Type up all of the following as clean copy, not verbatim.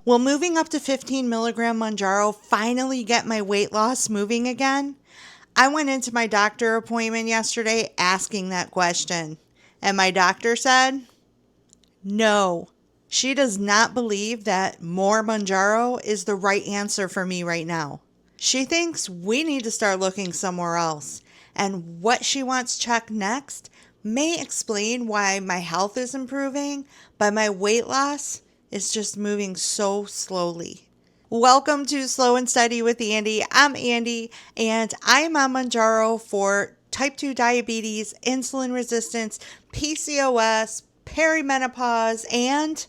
Will moving up to 15 milligram Mounjaro finally get my weight loss moving again? I went into my doctor appointment yesterday asking that question, and my doctor said, no. She does not believe that more Mounjaro is the right answer for me right now. She thinks we need to start looking somewhere else, and what she wants checked next may explain why my health is improving, but my weight loss is just moving so slowly. Welcome to Slow and Steady with Andi. I'm Andi, and I am on Mounjaro for type 2 diabetes, insulin resistance, PCOS, perimenopause, and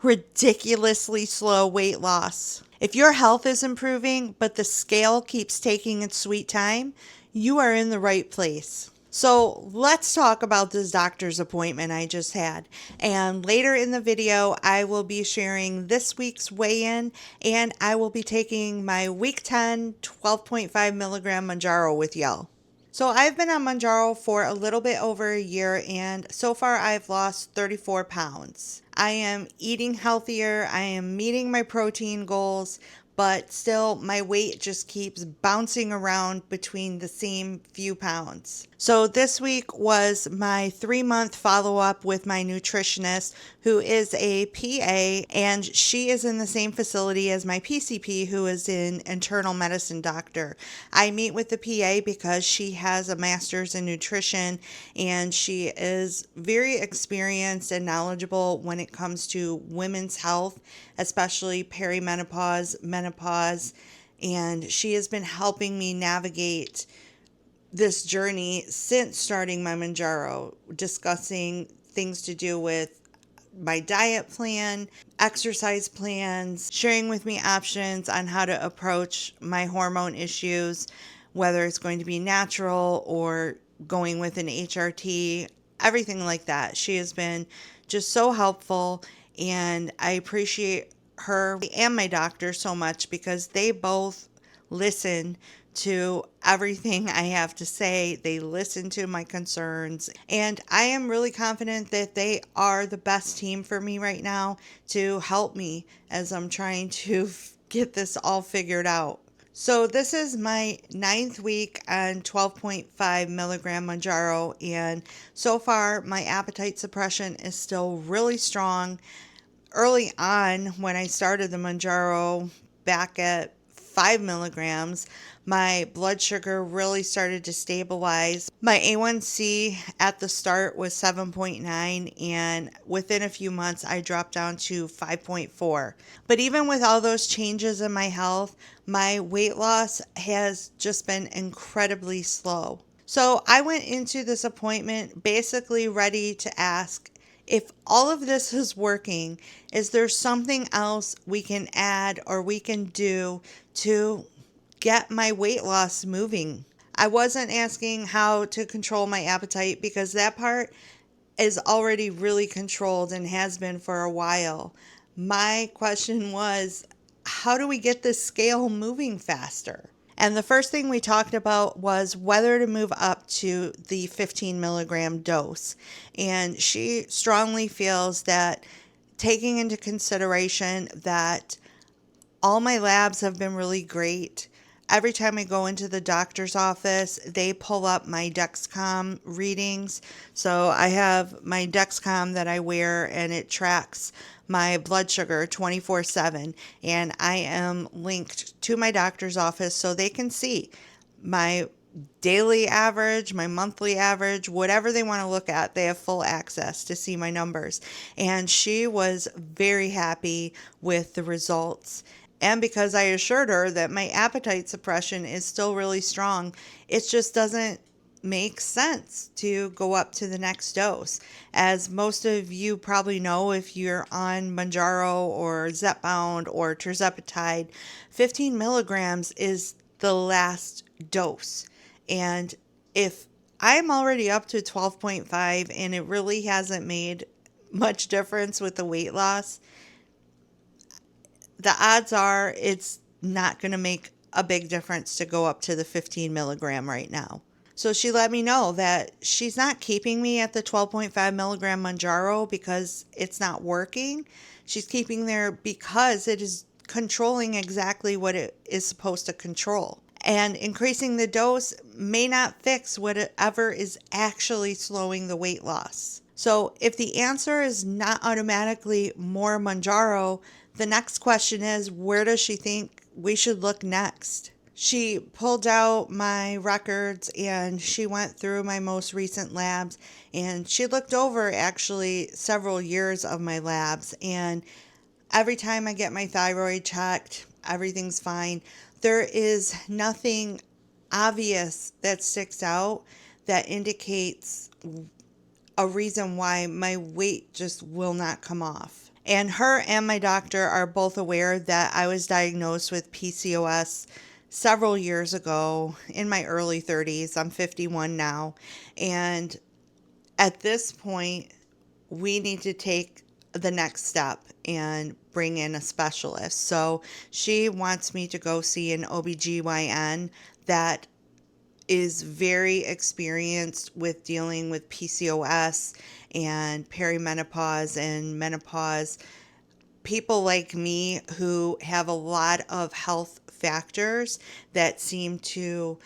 ridiculously slow weight loss. If your health is improving, but the scale keeps taking its sweet time, you are in the right place. So let's talk about this doctor's appointment I just had. And later in the video, I will be sharing this week's weigh-in, and I will be taking my week 10 12.5 milligram Mounjaro with y'all. So I've been on Mounjaro for a little bit over a year, and so far I've lost 34 pounds. I am eating healthier, I am meeting my protein goals, but still my weight just keeps bouncing around between the same few pounds. So this week was my 3-month follow-up with my nutritionist, who is a PA, and she is in the same facility as my PCP, who is an internal medicine doctor. I meet with the PA because she has a master's in nutrition, and she is very experienced and knowledgeable when it comes to women's health, especially perimenopause, menopause, and she has been helping me navigate this journey since starting my Mounjaro, discussing things to do with my diet plan, exercise plans, sharing with me options on how to approach my hormone issues, whether it's going to be natural or going with an HRT, everything like that. She has been just so helpful, and I appreciate her and my doctor so much because they both listen to everything I have to say. They listen to my concerns, and I am really confident that they are the best team for me right now to help me as I'm trying to get this all figured out. So this is my 9th week on 12.5 milligram Mounjaro, and so far my appetite suppression is still really strong. Early on, when I started the Mounjaro back at 5 milligrams, my blood sugar really started to stabilize. My A1C at the start was 7.9, and within a few months I dropped down to 5.4. But even with all those changes in my health, my weight loss has just been incredibly slow. So I went into this appointment basically ready to ask, if all of this is working, is there something else we can add or we can do to get my weight loss moving? I wasn't asking how to control my appetite because that part is already really controlled and has been for a while. My question was, how do we get this scale moving faster? And the first thing we talked about was whether to move up to the 15 milligram dose. And she strongly feels that, taking into consideration that all my labs have been really great. Every time I go into the doctor's office, they pull up my Dexcom readings. So I have my Dexcom that I wear, and it tracks my blood sugar 24/7. And I am linked to my doctor's office so they can see my daily average, my monthly average, whatever they want to look at. They have full access to see my numbers. And she was very happy with the results. And because I assured her that my appetite suppression is still really strong, it just doesn't make sense to go up to the next dose. As most of you probably know, if you're on Mounjaro or Zepbound or tirzepatide, 15 milligrams is the last dose. And if I'm already up to 12.5 and it really hasn't made much difference with the weight loss, the odds are it's not going to make a big difference to go up to the 15 milligram right now. So she let me know that she's not keeping me at the 12.5 milligram Mounjaro because it's not working. She's keeping there because it is controlling exactly what it is supposed to control. And increasing the dose may not fix whatever is actually slowing the weight loss. So if the answer is not automatically more Mounjaro, the next question is, where does she think we should look next? She pulled out my records and she went through my most recent labs, and she looked over actually several years of my labs, and every time I get my thyroid checked, everything's fine. There is nothing obvious that sticks out that indicates a reason why my weight just will not come off. And her and my doctor are both aware that I was diagnosed with PCOS several years ago in my early 30s. I'm 51 now. And at this point, we need to take the next step and bring in a specialist. So she wants me to go see an OBGYN that is very experienced with dealing with PCOS and perimenopause and menopause. People like me who have a lot of health factors that seem to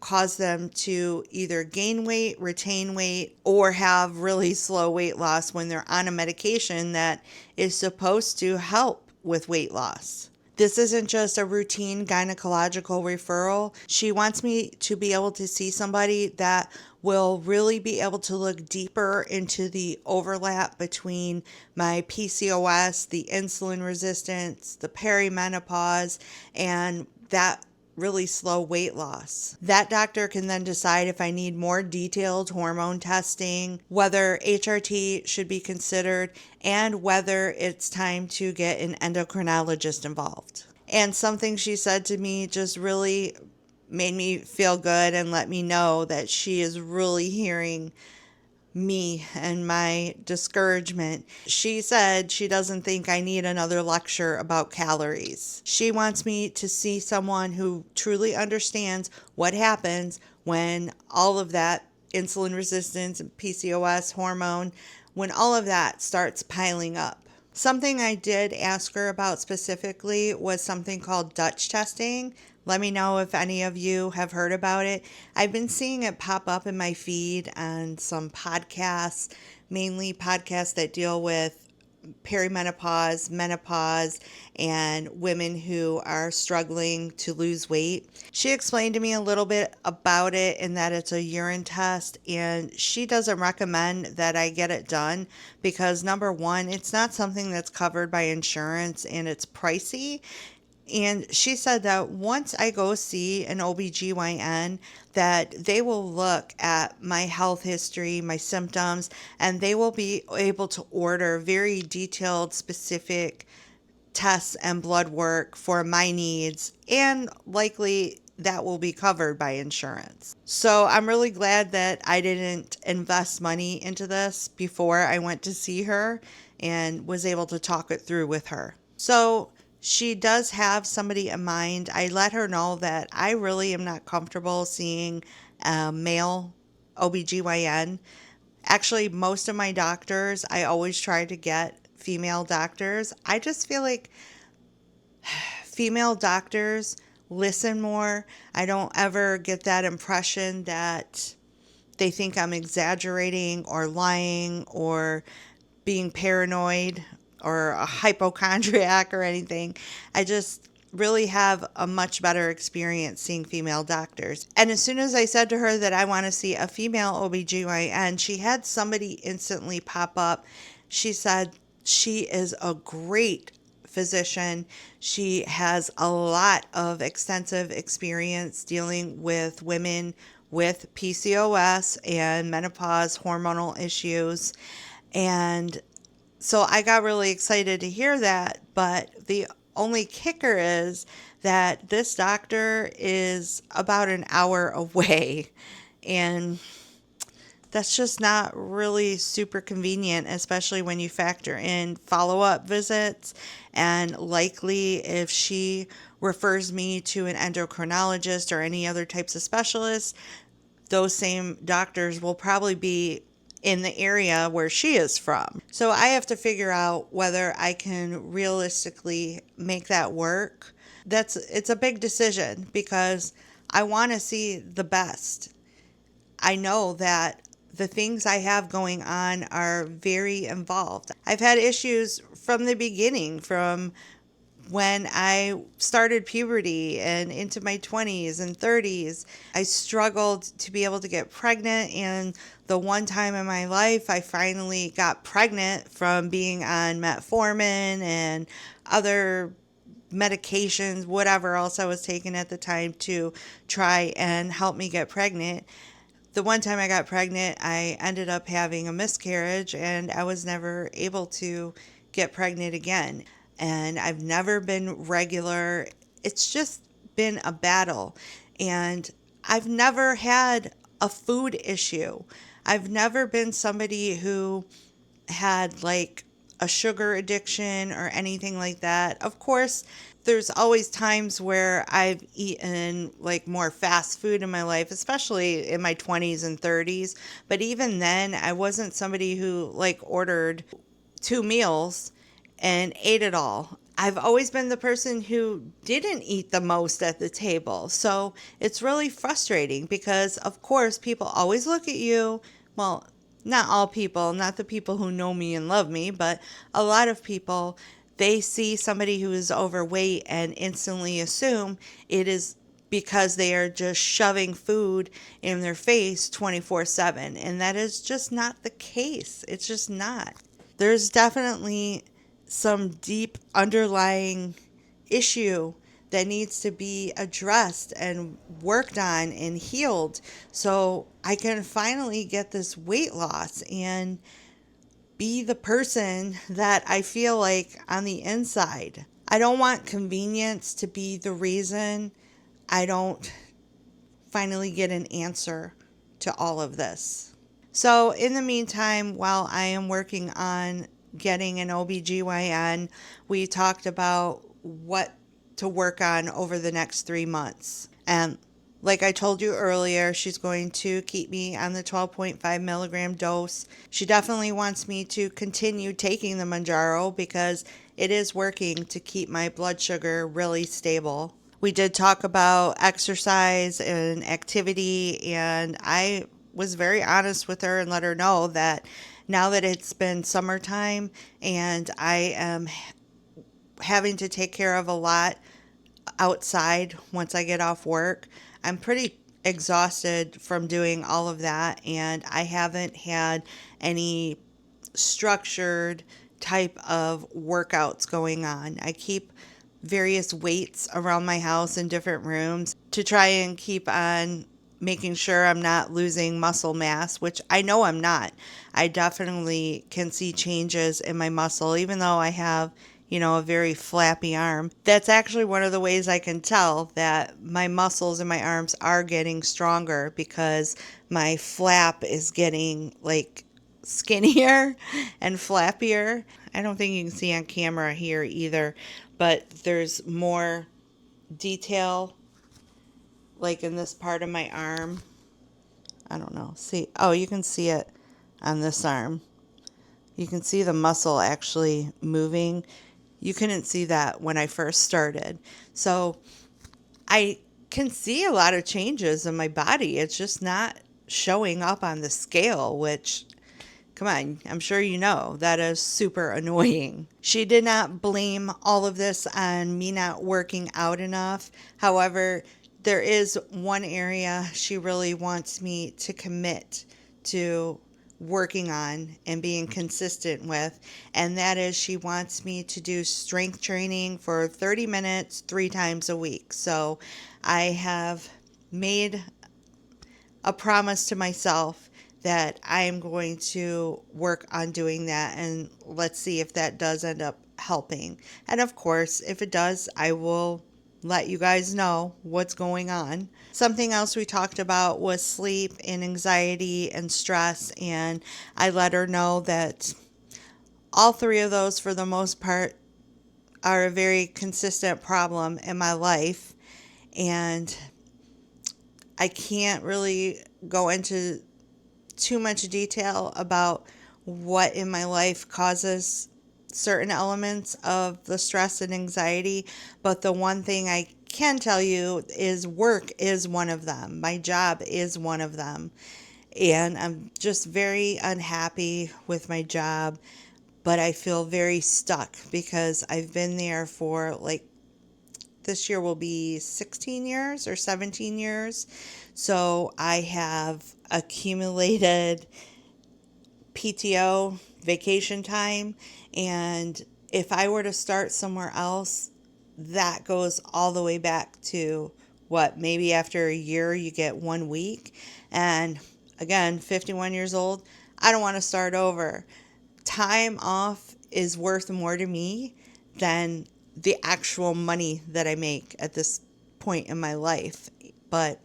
cause them to either gain weight, retain weight, or have really slow weight loss when they're on a medication that is supposed to help with weight loss. This isn't just a routine gynecological referral. She wants me to be able to see somebody that will really be able to look deeper into the overlap between my PCOS, the insulin resistance, the perimenopause, and that really slow weight loss. That doctor can then decide if I need more detailed hormone testing, whether HRT should be considered, and whether it's time to get an endocrinologist involved. And something she said to me just really made me feel good and let me know that she is really hearing me and my discouragement. She said she doesn't think I need another lecture about calories. She wants me to see someone who truly understands what happens when all of that insulin resistance and PCOS hormone, when all of that starts piling up. Something I did ask her about specifically was something called Dutch testing. Let me know if any of you have heard about it. I've been seeing it pop up in my feed on some podcasts, mainly podcasts that deal with perimenopause, menopause, and women who are struggling to lose weight. She explained to me a little bit about it and that it's a urine test, and she doesn't recommend that I get it done because number one, it's not something that's covered by insurance and it's pricey. And she said that once I go see an OBGYN, that they will look at my health history, my symptoms, and they will be able to order very detailed, specific tests and blood work for my needs, and likely that will be covered by insurance. So I'm really glad that I didn't invest money into this before I went to see her and was able to talk it through with her. So she does have somebody in mind. I let her know that I really am not comfortable seeing a male OBGYN. Actually, most of my doctors, I always try to get female doctors. I just feel like female doctors listen more. I don't ever get that impression that they think I'm exaggerating or lying or being paranoid or a hypochondriac or anything. I just really have a much better experience seeing female doctors. And as soon as I said to her that I want to see a female OBGYN, she had somebody instantly pop up. She said she is a great physician. She has a lot of extensive experience dealing with women with PCOS and menopause hormonal issues. And so I got really excited to hear that, but the only kicker is that this doctor is about an hour away, and that's just not really super convenient, especially when you factor in follow-up visits, and likely if she refers me to an endocrinologist or any other types of specialists, those same doctors will probably be in the area where she is from. So I have to figure out whether I can realistically make that work. It's a big decision because I want to see the best. I know that the things I have going on are very involved. I've had issues from the beginning, from when I started puberty and into my 20s and 30s. I struggled to be able to get pregnant, and the one time in my life I finally got pregnant from being on metformin and other medications, whatever else I was taking at the time to try and help me get pregnant. The one time I got pregnant, I ended up having a miscarriage, and I was never able to get pregnant again. And I've never been regular. It's just been a battle. And I've never had a food issue. I've never been somebody who had like a sugar addiction or anything like that. Of course, there's always times where I've eaten like more fast food in my life, especially in my 20s and 30s. But even then, I wasn't somebody who like ordered 2 meals and ate it all. I've always been the person who didn't eat the most at the table. So it's really frustrating because, of course, people always look at you. Well, not all people, not the people who know me and love me, but a lot of people, they see somebody who is overweight and instantly assume it is because they are just shoving food in their face 24/7. And that is just not the case. It's just not. There's definitely some deep underlying issue that needs to be addressed and worked on and healed so I can finally get this weight loss and be the person that I feel like on the inside. I don't want convenience to be the reason I don't finally get an answer to all of this. So in the meantime, while I am working on getting an OBGYN, we talked about what to work on over the next 3 months. And like I told you earlier, she's going to keep me on the 12.5 milligram dose. She definitely wants me to continue taking the Mounjaro because it is working to keep my blood sugar really stable. We did talk about exercise and activity, and I was very honest with her and let her know that now that it's been summertime and I am having to take care of a lot outside once I get off work, I'm pretty exhausted from doing all of that, and I haven't had any structured type of workouts going on. I keep various weights around my house in different rooms to try and keep on making sure I'm not losing muscle mass, which I know I'm not. I definitely can see changes in my muscle, even though I have, a very flappy arm. That's actually one of the ways I can tell that my muscles in my arms are getting stronger because my flap is getting like skinnier and flappier. I don't think you can see on camera here either, but there's more detail like in this part of my arm. I don't know. See, oh, you can see it on this arm. You can see the muscle actually moving. You couldn't see that when I first started. So I can see a lot of changes in my body. It's just not showing up on the scale, which, come on, I'm sure you know, that is super annoying. She did not blame all of this on me not working out enough. However, there is one area she really wants me to commit to working on and being consistent with, and that is she wants me to do strength training for 30 minutes 3 times a week. So I have made a promise to myself that I am going to work on doing that, and let's see if that does end up helping. And of course, if it does, I will let you guys know what's going on. Something else we talked about was sleep and anxiety and stress, and I let her know that all 3 of those, for the most part, are a very consistent problem in my life, and I can't really go into too much detail about what in my life causes certain elements of the stress and anxiety, but the one thing I can tell you is work is one of them. My job is one of them. And I'm just very unhappy with my job, but I feel very stuck because I've been there for like this year will be 16 years or 17 years. So I have accumulated PTO, vacation time, and if I were to start somewhere else, that goes all the way back to what, maybe after a year you get 1 week. And again, 51 years old, I don't want to start over. Time off is worth more to me than the actual money that I make at this point in my life. But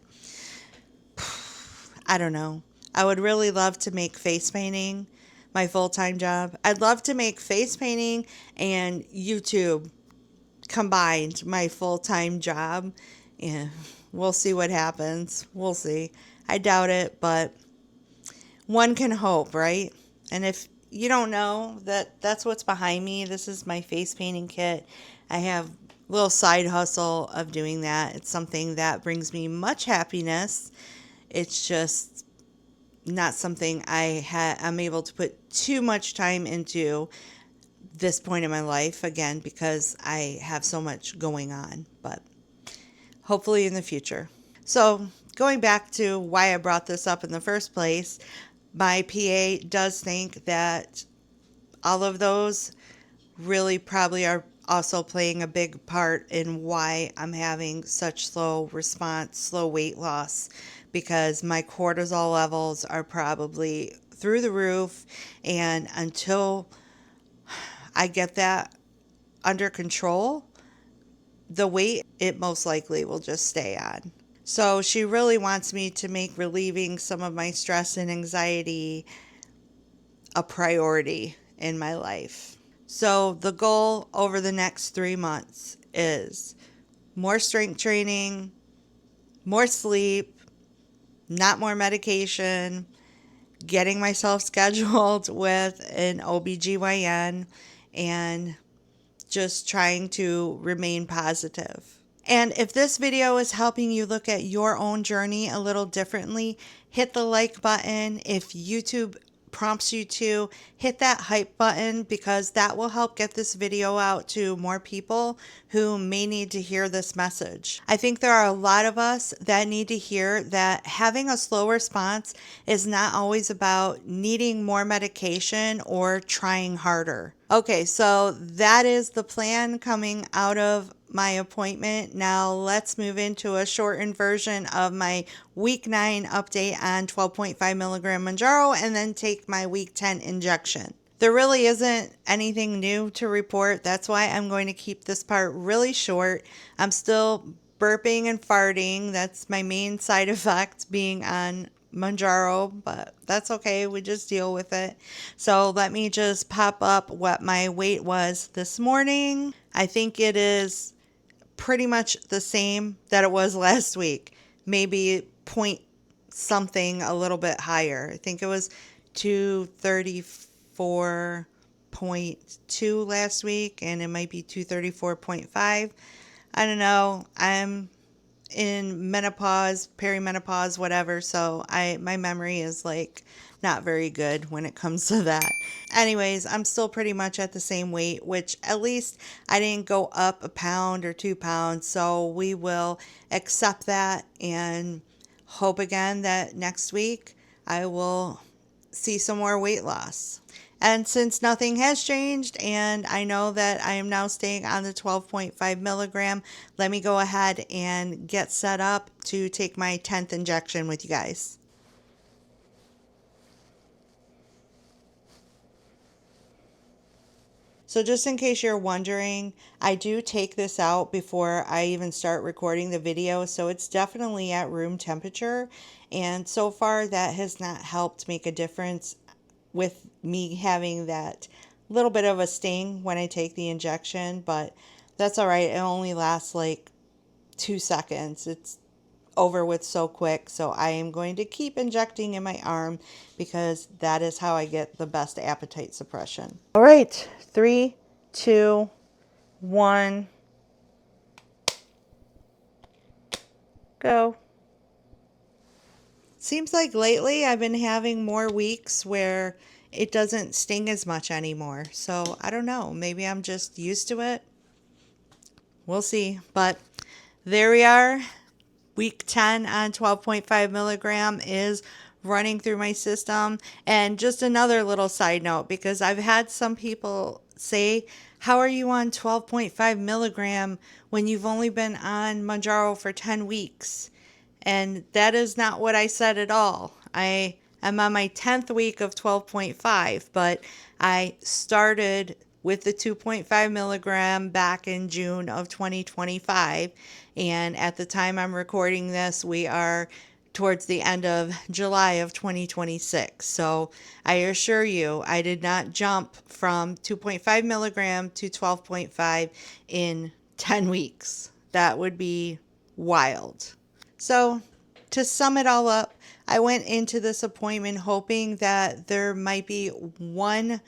I don't know. I would really love to make face painting my full-time job. I'd love to make face painting and YouTube combined my full-time job. Yeah, we'll see what happens. We'll see. I doubt it, but one can hope, right? And if you don't know that that's what's behind me, this is my face painting kit. I have a little side hustle of doing that. It's something that brings me much happiness. It's just not something I'm able to put too much time into this point in my life, again, because I have so much going on, but hopefully in the future. So going back to why I brought this up in the first place, my PA does think that all of those really probably are also playing a big part in why I'm having such slow response, slow weight loss, because my cortisol levels are probably through the roof. And until I get that under control, the weight it most likely will just stay on. So she really wants me to make relieving some of my stress and anxiety a priority in my life. So the goal over the next 3 months is more strength training, more sleep, not more medication, getting myself scheduled with an OBGYN, and just trying to remain positive. And if this video is helping you look at your own journey a little differently, hit the like button. If YouTube prompts you to, hit that hype button, because that will help get this video out to more people who may need to hear this message. I think there are a lot of us that need to hear that having a slow response is not always about needing more medication or trying harder. Okay, so that is the plan coming out of my appointment. Now let's move into a shortened version of my week 9 update on 12.5 milligram Mounjaro and then take my week 10 injection. There really isn't anything new to report. That's why I'm going to keep this part really short. I'm still burping and farting. That's my main side effect being on Mounjaro, but that's okay. We just deal with it. So let me just pop up what my weight was this morning. I think it is pretty much the same that it was last week. Maybe point something a little bit higher. I think it was 234.2 last week, and it might be 234.5. I don't know. I'm in menopause, perimenopause, whatever, so my memory is like not very good when it comes to that. Anyways, I'm still pretty much at the same weight, which at least I didn't go up a pound or 2 pounds, so we will accept that and hope again that next week I will see some more weight loss. And since nothing has changed and I know that I am now staying on the 12.5 milligram, let me go ahead and get set up to take my 10th injection with you guys. So just in case you're wondering, I do take this out before I even start recording the video, so it's definitely at room temperature. And so far that has not helped make a difference with me having that little bit of a sting when I take the injection, but that's all right. It only lasts like 2 seconds. over with so quick. So I am going to keep injecting in my arm because that is how I get the best appetite suppression. All right, 3, 2, 1, go. Seems like lately I've been having more weeks where it doesn't sting as much anymore. So I don't know, maybe I'm just used to it. We'll see. But there we are. Week 10 on 12.5 milligram is running through my system. And just another little side note, because I've had some people say, how are you on 12.5 milligram when you've only been on Mounjaro for 10 weeks? And that is not what I said at all. I am on my 10th week of 12.5, but I started with the 2.5 milligram back in June of 2025. And at the time I'm recording this, we are towards the end of July of 2026. So I assure you, I did not jump from 2.5 milligram to 12.5 in 10 weeks. That would be wild. So to sum it all up, I went into this appointment hoping that there might be one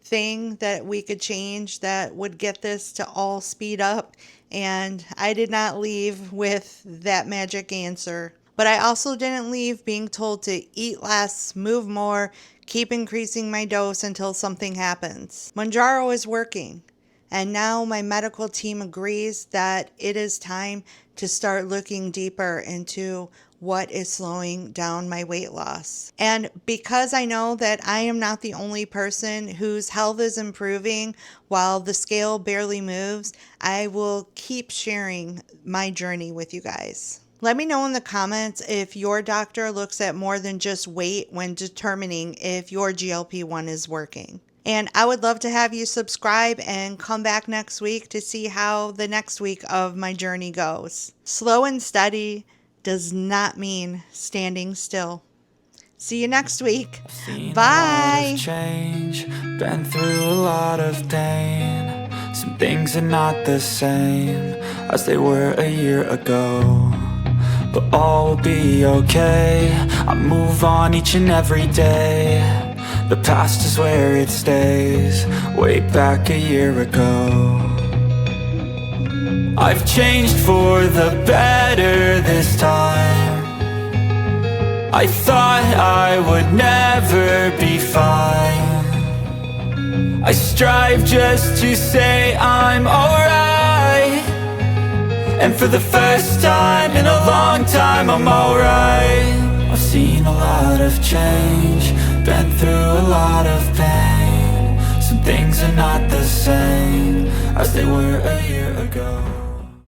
thing that we could change that would get this to all speed up. And I did not leave with that magic answer. But I also didn't leave being told to eat less, move more, keep increasing my dose until something happens. Mounjaro is working. And now my medical team agrees that it is time to start looking deeper into what is slowing down my weight loss. And because I know that I am not the only person whose health is improving while the scale barely moves, I will keep sharing my journey with you guys. Let me know in the comments if your doctor looks at more than just weight when determining if your GLP-1 is working. And I would love to have you subscribe and come back next week to see how the next week of my journey goes. Slow and steady does not mean standing still. See you next week. Bye. Change, been through a lot of pain. Some things are not the same as they were a year ago, but all will be okay. I move on each and every day. The past is where it stays, way back a year ago. I've changed for the better this time. I thought I would never be fine. I strive just to say I'm alright, and for the first time in a long time I'm alright. I've seen a lot of change, been through a lot of pain. Some things are not the same as they were a year ago.